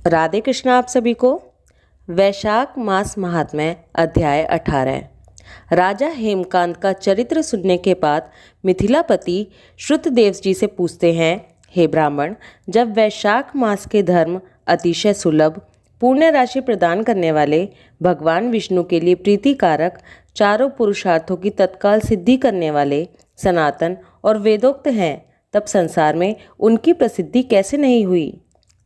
राधे कृष्ण आप सभी को। वैशाख मास महात्म्य अध्याय 18। राजा हेमकांत का चरित्र सुनने के बाद मिथिलापति श्रुतदेव जी से पूछते हैं, हे ब्राह्मण, जब वैशाख मास के धर्म अतिशय सुलभ, पुण्य राशि प्रदान करने वाले, भगवान विष्णु के लिए प्रीतिकारक, चारों पुरुषार्थों की तत्काल सिद्धि करने वाले, सनातन और वेदोक्त हैं, तब संसार में उनकी प्रसिद्धि कैसे नहीं हुई।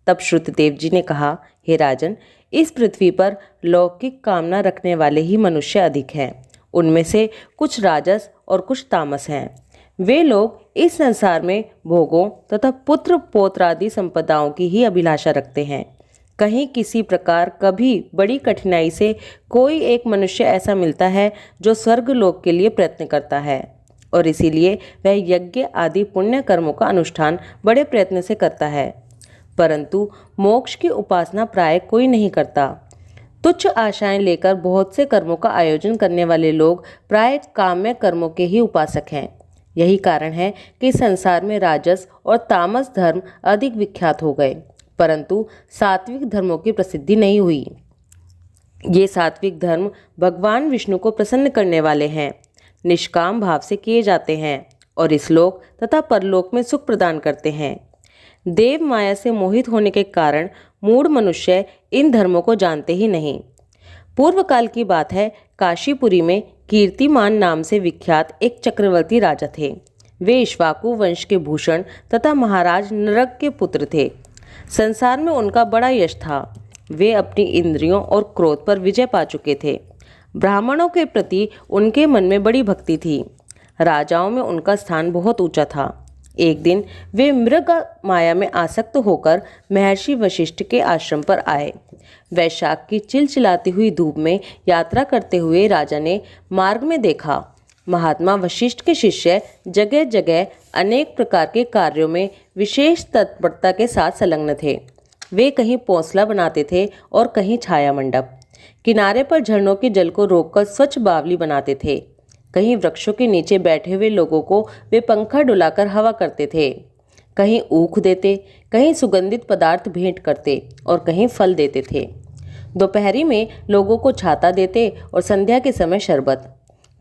तब श्रुतदेव जी ने कहा, हे राजन, इस पृथ्वी पर लौकिक कामना रखने वाले ही मनुष्य अधिक हैं। उनमें से कुछ राजस और कुछ तामस हैं। वे लोग इस संसार में भोगों तथा पुत्र पौत्र आदि संपदाओं की ही अभिलाषा रखते हैं। कहीं किसी प्रकार कभी बड़ी कठिनाई से कोई एक मनुष्य ऐसा मिलता है जो स्वर्गलोक के लिए प्रयत्न करता है, और इसीलिए वह यज्ञ आदि पुण्य कर्मों का अनुष्ठान बड़े प्रयत्न से करता है, परंतु मोक्ष की उपासना प्राय कोई नहीं करता। तुच्छ आशाएं लेकर बहुत से कर्मों का आयोजन करने वाले लोग प्राय काम्य कर्मों के ही उपासक हैं। यही कारण है कि संसार में राजस और तामस धर्म अधिक विख्यात हो गए, परंतु सात्विक धर्मों की प्रसिद्धि नहीं हुई। ये सात्विक धर्म भगवान विष्णु को प्रसन्न करने वाले हैं, निष्काम भाव से किए जाते हैं और इस लोक तथा परलोक में सुख प्रदान करते हैं। देव माया से मोहित होने के कारण मूढ़ मनुष्य इन धर्मों को जानते ही नहीं। पूर्व काल की बात है, काशीपुरी में कीर्तिमान नाम से विख्यात एक चक्रवर्ती राजा थे। वे इक्ष्वाकु वंश के भूषण तथा महाराज नरक के पुत्र थे। संसार में उनका बड़ा यश था। वे अपनी इंद्रियों और क्रोध पर विजय पा चुके थे। ब्राह्मणों के प्रति उनके मन में बड़ी भक्ति थी। राजाओं में उनका स्थान बहुत ऊंचा था। एक दिन वे मृग माया में आसक्त होकर महर्षि वशिष्ठ के आश्रम पर आए। वैशाख की चिलचिलाती हुई धूप में यात्रा करते हुए राजा ने मार्ग में देखा, महात्मा वशिष्ठ के शिष्य जगह जगह अनेक प्रकार के कार्यों में विशेष तत्परता के साथ संलग्न थे। वे कहीं पौंसला बनाते थे और कहीं छाया मंडप, किनारे पर झरनों के जल को रोककर स्वच्छ बावली बनाते थे। कहीं वृक्षों के नीचे बैठे हुए लोगों को वे पंखा डुलाकर हवा करते थे। कहीं ऊख देते, कहीं सुगंधित पदार्थ भेंट करते और कहीं फल देते थे। दोपहरी में लोगों को छाता देते और संध्या के समय शरबत।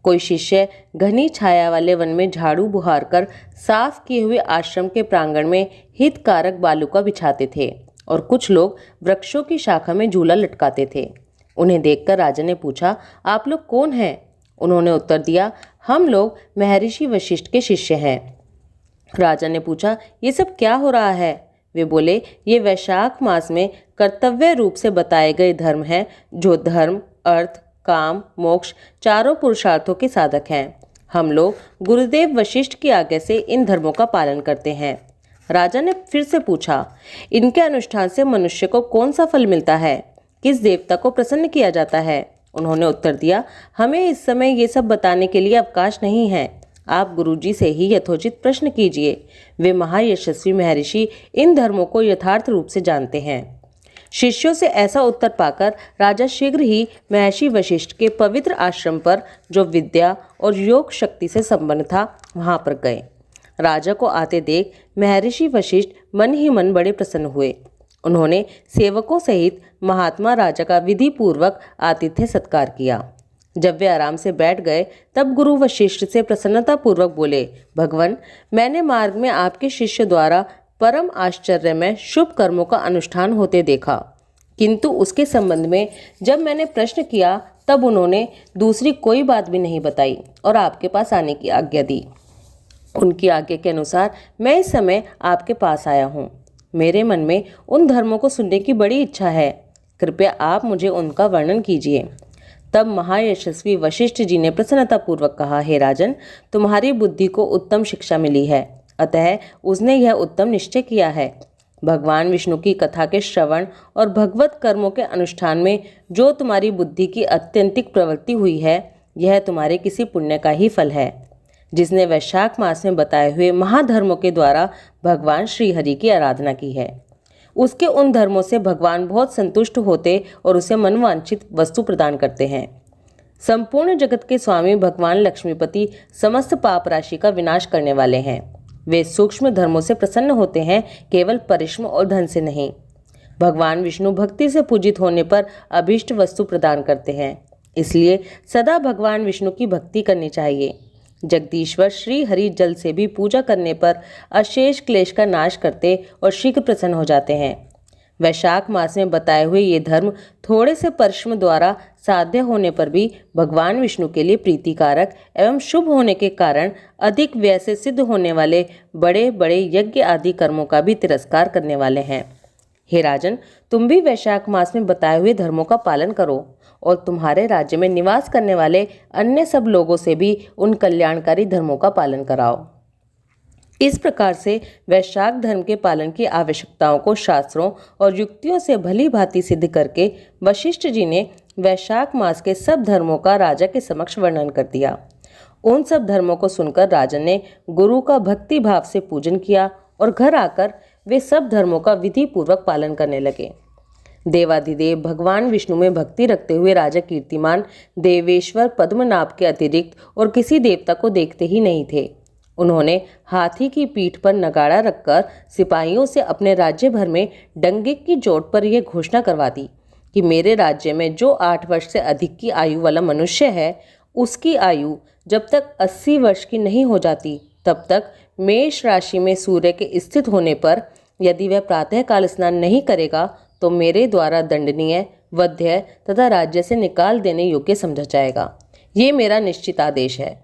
कोई शिष्य घनी छाया वाले वन में झाड़ू बुहार कर साफ किए हुए आश्रम के प्रांगण में हितकारक बालुका बिछाते थे और कुछ लोग वृक्षों की शाखा में झूला लटकाते थे। उन्हें देखकर राजा ने पूछा, आप लोग कौन हैं? उन्होंने उत्तर दिया, हम लोग महर्षि वशिष्ठ के शिष्य हैं। राजा ने पूछा, ये सब क्या हो रहा है? वे बोले, ये वैशाख मास में कर्तव्य रूप से बताए गए धर्म हैं, जो धर्म, अर्थ, काम, मोक्ष चारों पुरुषार्थों के साधक हैं। हम लोग गुरुदेव वशिष्ठ की आज्ञा से इन धर्मों का पालन करते हैं। राजा ने फिर से पूछा, इनके अनुष्ठान से मनुष्य को कौन सा फल मिलता है? किस देवता को प्रसन्न किया जाता है? उन्होंने उत्तर दिया, हमें इस समय ये सब बताने के लिए अवकाश नहीं है। आप गुरुजी से ही यथोचित प्रश्न कीजिए। वे महायशस्वी महर्षि इन धर्मों को यथार्थ रूप से जानते हैं। शिष्यों से ऐसा उत्तर पाकर राजा शीघ्र ही महर्षि वशिष्ठ के पवित्र आश्रम पर, जो विद्या और योग शक्ति से संपन्न था, वहां पर गए। राजा को आते देख महर्षि वशिष्ठ मन ही मन बड़े प्रसन्न हुए। उन्होंने सेवकों सहित महात्मा राजा का विधि पूर्वक आतिथ्य सत्कार किया। जब वे आराम से बैठ गए तब गुरु वशिष्ठ से प्रसन्नता पूर्वक बोले, भगवान, मैंने मार्ग में आपके शिष्य द्वारा परम आश्चर्यमय शुभ कर्मों का अनुष्ठान होते देखा, किंतु उसके संबंध में जब मैंने प्रश्न किया तब उन्होंने दूसरी कोई बात भी नहीं बताई और आपके पास आने की आज्ञा दी। उनकी आज्ञा के अनुसार मैं इस समय आपके पास आया हूँ। मेरे मन में उन धर्मों को सुनने की बड़ी इच्छा है। कृपया आप मुझे उनका वर्णन कीजिए। तब महायशस्वी वशिष्ठ जी ने प्रसन्नतापूर्वक कहा, हे राजन, तुम्हारी बुद्धि को उत्तम शिक्षा मिली है, अतः उसने यह उत्तम निश्चय किया है। भगवान विष्णु की कथा के श्रवण और भगवत कर्मों के अनुष्ठान में जो तुम्हारी बुद्धि की अत्यंतिक प्रवृत्ति हुई है, यह तुम्हारे किसी पुण्य का ही फल है, जिसने वैशाख मास में बताए हुए महाधर्मों के द्वारा भगवान श्री हरि की आराधना की है। उसके उन धर्मों से भगवान बहुत संतुष्ट होते और उसे मनवांछित वस्तु प्रदान करते हैं। संपूर्ण जगत के स्वामी भगवान लक्ष्मीपति समस्त पाप राशि का विनाश करने वाले हैं। वे सूक्ष्म धर्मों से प्रसन्न होते हैं, केवल परिश्रम और धन से नहीं। भगवान विष्णु भक्ति से पूजित होने पर अभीष्ट वस्तु प्रदान करते हैं, इसलिए सदा भगवान विष्णु की भक्ति करनी चाहिए। जगदीश्वर श्री हरि जल से भी पूजा करने पर अशेष क्लेश का नाश करते और शीघ्र प्रसन्न हो जाते हैं। वैशाख मास में बताए हुए ये धर्म थोड़े से परिश्रम द्वारा साध्य होने पर भी भगवान विष्णु के लिए प्रीतिकारक एवं शुभ होने के कारण अधिक व्यय से सिद्ध होने वाले बड़े बड़े यज्ञ आदि कर्मों का भी तिरस्कार करने वाले हैं। हे राजन, तुम भी वैशाख मास में बताए हुए धर्मों का पालन करो और तुम्हारे राज्य में निवास करने वाले अन्य सब लोगों से भी उन कल्याणकारी धर्मों का पालन कराओ। इस प्रकार से वैशाख धर्म के पालन की आवश्यकताओं को शास्त्रों और युक्तियों से भली भांति सिद्ध करके वशिष्ठ जी ने वैशाख मास के सब धर्मों का राजा के समक्ष वर्णन कर दिया। उन सब धर्मों को सुनकर राजन ने गुरु का भक्ति भाव से पूजन किया और घर आकर वे सब धर्मों का विधि पूर्वक पालन करने लगे। देवाधिदेव भगवान विष्णु में भक्ति रखते हुए राजा कीर्तिमान देवेश्वर पद्मनाभ के अतिरिक्त और किसी देवता को देखते ही नहीं थे। उन्होंने हाथी की पीठ पर नगाड़ा रखकर सिपाहियों से अपने राज्य भर में डंगे की चोट पर यह घोषणा करवा दी कि मेरे राज्य में जो 8 वर्ष से अधिक की आयु वाला मनुष्य है, उसकी आयु जब तक 80 वर्ष की नहीं हो जाती तब तक मेष राशि में सूर्य के स्थित होने पर यदि वह प्रातःकाल स्नान नहीं करेगा तो मेरे द्वारा दंडनीय, वध्य तथा राज्य से निकाल देने योग्य समझा जाएगा। ये मेरा निश्चित आदेश है।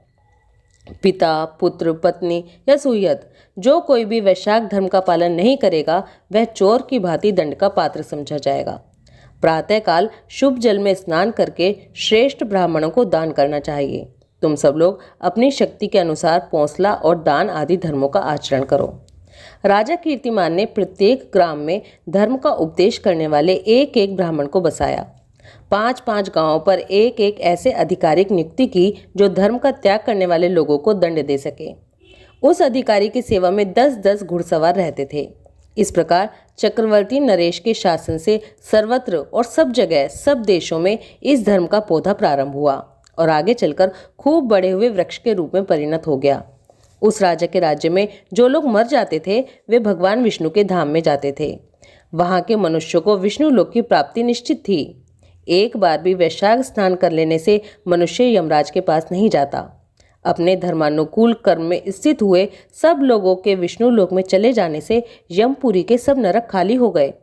पिता, पुत्र, पत्नी या सुहृद जो कोई भी वैशाख धर्म का पालन नहीं करेगा वह चोर की भांति दंड का पात्र समझा जाएगा। प्रातःकाल शुभ जल में स्नान करके श्रेष्ठ ब्राह्मणों को दान करना चाहिए। तुम सब लोग अपनी शक्ति के अनुसार पौंसला और दान आदि धर्मों का आचरण करो। राजा कीर्तिमान ने प्रत्येक ग्राम में धर्म का उपदेश करने वाले एक एक ब्राह्मण को बसाया। 5-5 गांवों पर एक एक ऐसे अधिकारिक नियुक्ति की जो धर्म का त्याग करने वाले लोगों को दंड दे सके। उस अधिकारी की सेवा में 10-10 घुड़सवार रहते थे। इस प्रकार चक्रवर्ती नरेश के शासन से सर्वत्र और सब जगह सब देशों में इस धर्म का पौधा प्रारंभ हुआ और आगे चलकर खूब बड़े हुए वृक्ष के रूप में परिणत हो गया। उस राजा के राज्य में जो लोग मर जाते थे वे भगवान विष्णु के धाम में जाते थे। वहां के मनुष्यों को विष्णु लोक की प्राप्ति निश्चित थी। एक बार भी वैशाख स्नान कर लेने से मनुष्य यमराज के पास नहीं जाता। अपने धर्मानुकूल कर्म में स्थित हुए सब लोगों के विष्णु लोक में चले जाने से यमपुरी के सब नरक खाली हो गए।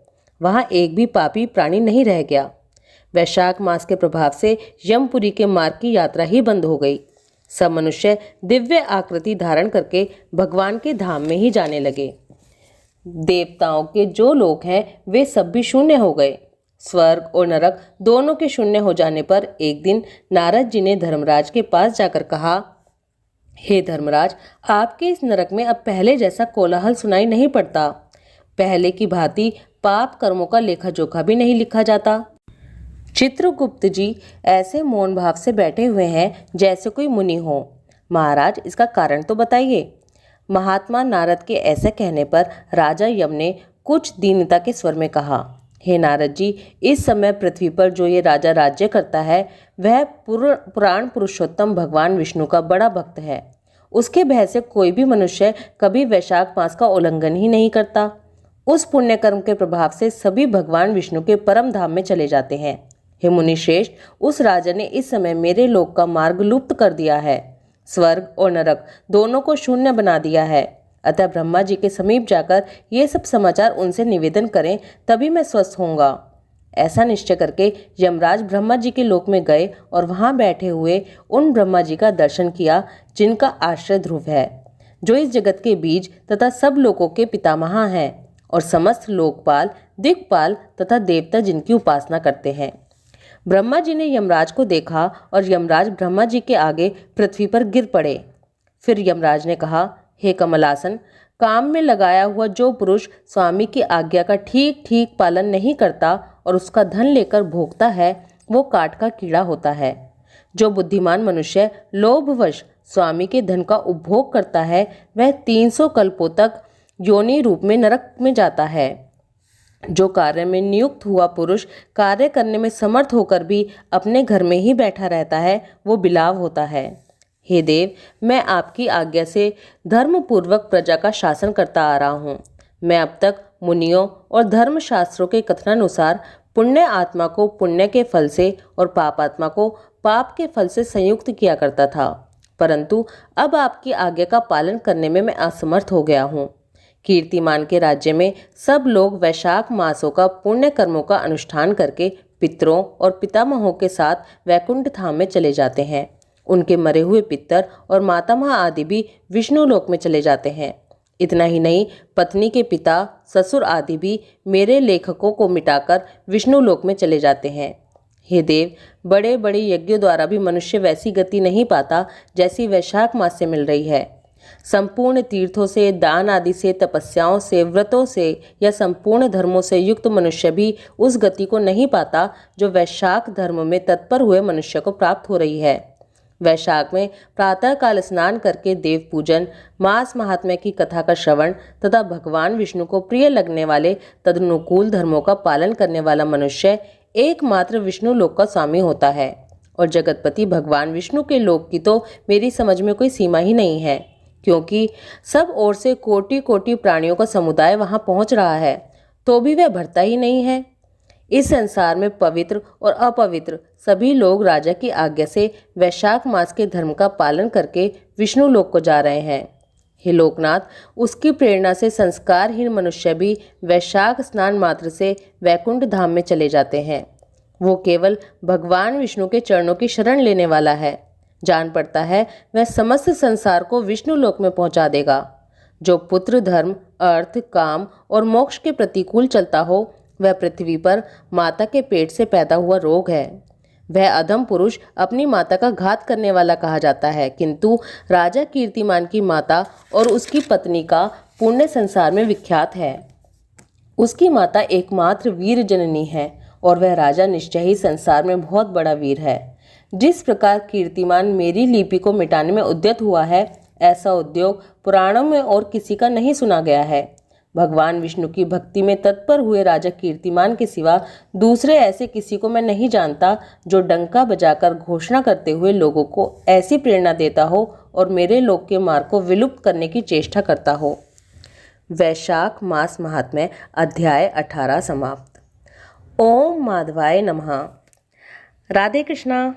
वहां एक भी पापी प्राणी नहीं रह गया। वैशाख मास के प्रभाव से यमपुरी के मार्ग की यात्रा ही बंद हो गई। सब मनुष्य दिव्य आकृति धारण करके भगवान के धाम में ही जाने लगे। देवताओं के जो लोक हैं वे सब भी शून्य हो गए। स्वर्ग और नरक दोनों के शून्य हो जाने पर एक दिन नारद जी ने धर्मराज के पास जाकर कहा, हे धर्मराज, आपके इस नरक में अब पहले जैसा कोलाहल सुनाई नहीं पड़ता। पहले की भांति पाप कर्मों का लेखा जोखा भी नहीं लिखा जाता। चित्रगुप्त जी ऐसे मौन भाव से बैठे हुए हैं जैसे कोई मुनि हो। महाराज, इसका कारण तो बताइए। महात्मा नारद के ऐसे कहने पर राजा यम ने कुछ दीनता के स्वर में कहा, हे नारद जी, इस समय पृथ्वी पर जो ये राजा राज्य करता है वह पुराण पुरुषोत्तम भगवान विष्णु का बड़ा भक्त है। उसके भय से कोई भी मनुष्य कभी वैशाख मास का उल्लंघन ही नहीं करता। उस पुण्य कर्म के प्रभाव से सभी भगवान विष्णु के परम धाम में चले जाते हैं। हे मुनि श्रेष्ठ, उस राजा ने इस समय मेरे लोक का मार्ग लुप्त कर दिया है। स्वर्ग और नरक दोनों को शून्य बना दिया है। अतः ब्रह्मा जी के समीप जाकर ये सब समाचार उनसे निवेदन करें, तभी मैं स्वस्थ होऊंगा। ऐसा निश्चय करके यमराज ब्रह्मा जी के लोक में गए और वहां बैठे हुए उन ब्रह्मा जी का दर्शन किया जिनका आश्रय ध्रुव है, जो इस जगत के बीज तथा सब लोकों के पितामह हैं और समस्त लोकपाल, दिक्पाल तथा देवता जिनकी उपासना करते हैं। ब्रह्मा जी ने यमराज को देखा और यमराज ब्रह्मा जी के आगे पृथ्वी पर गिर पड़े। फिर यमराज ने कहा, हे कमलासन, काम में लगाया हुआ जो पुरुष स्वामी की आज्ञा का ठीक ठीक पालन नहीं करता और उसका धन लेकर भोगता है वो काठ का कीड़ा होता है। जो बुद्धिमान मनुष्य लोभवश स्वामी के धन का उपभोग करता है वह 300 कल्पों तक योनि रूप में नरक में जाता है। जो कार्य में नियुक्त हुआ पुरुष कार्य करने में समर्थ होकर भी अपने घर में ही बैठा रहता है वो बिलाव होता है। हे देव, मैं आपकी आज्ञा से धर्मपूर्वक प्रजा का शासन करता आ रहा हूँ। मैं अब तक मुनियों और धर्मशास्त्रों के कथनानुसार पुण्य आत्मा को पुण्य के फल से और पाप आत्मा को पाप के फल से संयुक्त किया करता था, परंतु अब आपकी आज्ञा का पालन करने में मैं असमर्थ हो गया हूँ। कीर्तिमान के राज्य में सब लोग वैशाख मासों का पुण्य कर्मों का अनुष्ठान करके पितरों और पितामहों के साथ वैकुंठ धाम में चले जाते हैं। उनके मरे हुए पितर और मातामह आदि भी विष्णु लोक में चले जाते हैं। इतना ही नहीं, पत्नी के पिता, ससुर आदि भी मेरे लेखकों को मिटाकर विष्णु लोक में चले जाते हैं। हे देव, बड़े बड़े यज्ञों द्वारा भी मनुष्य वैसी गति नहीं पाता जैसी वैशाख मास से मिल रही है। संपूर्ण तीर्थों से, दान आदि से, तपस्याओं से, व्रतों से या संपूर्ण धर्मों से युक्त मनुष्य भी उस गति को नहीं पाता जो वैशाख धर्म में तत्पर हुए मनुष्य को प्राप्त हो रही है। वैशाख में प्रातःकाल स्नान करके देव पूजन, मास महात्म्य की कथा का श्रवण तथा भगवान विष्णु को प्रिय लगने वाले तदनुकूल धर्मों का पालन करने वाला मनुष्य एकमात्र विष्णु लोक का स्वामी होता है। और जगतपति भगवान विष्णु के लोक की तो मेरी समझ में कोई सीमा ही नहीं है, क्योंकि सब ओर से कोटि कोटि प्राणियों का समुदाय वहां पहुंच रहा है, तो भी वह भरता ही नहीं है। इस संसार में पवित्र और अपवित्र सभी लोग राजा की आज्ञा से वैशाख मास के धर्म का पालन करके विष्णु लोक को जा रहे हैं। हे लोकनाथ, उसकी प्रेरणा से संस्कारहीन मनुष्य भी वैशाख स्नान मात्र से वैकुंठ धाम में चले जाते हैं। वो केवल भगवान विष्णु के चरणों की शरण लेने वाला है। जान पड़ता है वह समस्त संसार को विष्णु लोक में पहुंचा देगा। जो पुत्र धर्म, अर्थ, काम और मोक्ष के प्रतिकूल चलता हो, वह पृथ्वी पर माता के पेट से पैदा हुआ रोग है। वह अधम पुरुष अपनी माता का घात करने वाला कहा जाता है, किंतु राजा कीर्तिमान की माता और उसकी पत्नी का पुण्य संसार में विख्यात है। उसकी माता एकमात्र वीर जननी है और वह राजा निश्चय ही संसार में बहुत बड़ा वीर है। जिस प्रकार कीर्तिमान मेरी लिपि को मिटाने में उद्यत हुआ है, ऐसा उद्योग पुराणों में और किसी का नहीं सुना गया है। भगवान विष्णु की भक्ति में तत्पर हुए राजा कीर्तिमान के सिवा दूसरे ऐसे किसी को मैं नहीं जानता जो डंका बजाकर घोषणा करते हुए लोगों को ऐसी प्रेरणा देता हो और मेरे लोक के मार्ग को विलुप्त करने की चेष्टा करता हो। वैशाख मास महात्म्य अध्याय 18 समाप्त। ओम माधवाय नमः। राधे कृष्णा।